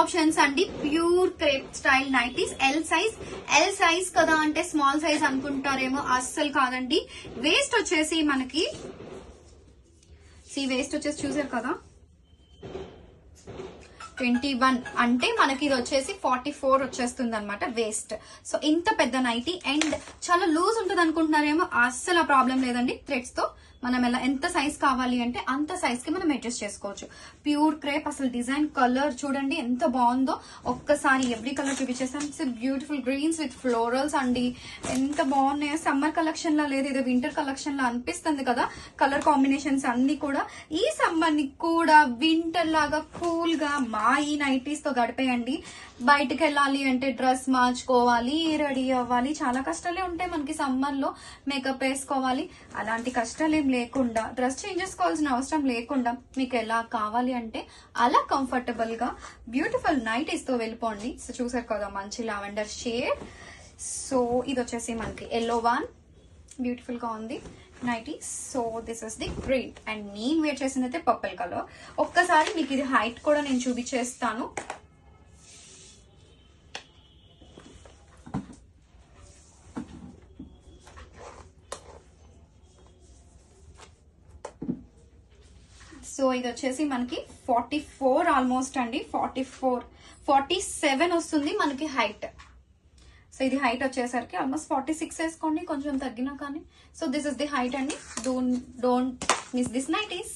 Options అండి. Pure crepe style nighties. L size కదా అంటే స్మాల్ సైజ్ అనుకుంటారేమో, అస్సలు కాదండి. వేస్ట్ వచ్చేసి మనకి వేస్ట్ వచ్చేసి చూసారు కదా 21 అంటే మనకి ఇది వచ్చేసి 44 వచ్చేస్తుంది అనమాట వేస్ట్. సో ఇంత పెద్ద నైటీ అండ్ చాలా లూజ్ ఉంటుంది అనుకుంటున్నారేమో, అస్సలు ఆ ప్రాబ్లం లేదండి. థ్రెడ్స్ తో మనం ఎంత సైజ్ కావాలి అంటే అంత సైజ్ కి మనం అడ్జస్ట్ చేసుకోవచ్చు. Pure crepe. అసలు డిజైన్ కలర్ చూడండి ఎంత బాగుందో. ఒక్కసారి ఎవ్రీ కలర్ చూపించేసాను. It's beautiful greens with florals అండి. ఎంత బాగున్నాయో. సమ్మర్ కలెక్షన్ లా లేదు, ఇది వింటర్ కలెక్షన్ లా అనిపిస్తుంది కదా కలర్ కాంబినేషన్స్ అన్ని కూడా. ఈ సమ్మర్ ని కూడా వింటర్ లాగా కూల్ గా ఈ నైటీస్ తో గడిపేయండి. బయటకు వెళ్ళాలి అంటే డ్రెస్ మార్చుకోవాలి, రెడీ అవ్వాలి, చాలా కష్టాలే ఉంటాయి మనకి సమ్మర్ లో. మేకప్ వేసుకోవాలి, అలాంటి కష్టాలు ఏం లేకుండా, డ్రెస్ చేంజ్ చేసుకోవాల్సిన అవసరం లేకుండా మీకు ఎలా కావాలి అంటే అలా కంఫర్టబుల్ గా బ్యూటిఫుల్ నైటీస్ తో వెళ్ళిపోండి. సో చూసారు కదా మంచి లావెండర్ షేడ్. సో ఇది వచ్చేసి మనకి ఎల్లో వన్ బ్యూటిఫుల్ గా ఉంది nighty. So this is the green and నేను వేర్ చేసింది అయితే పర్పుల్ కలర్. ఒక్కసారి మీకు ఇది హైట్ కూడా నేను చూపించేస్తాను. సో ఇది వచ్చేసి మనకి 44 ఆల్మోస్ట్ అండి. 47 వస్తుంది మనకి హైట్. సో ఇది హైట్ వచ్చేసరికి ఆల్మోస్ట్ 46 వేసుకోండి, కొంచెం తగ్గినా కానీ. So this is the height అండి. Don't miss this nighties.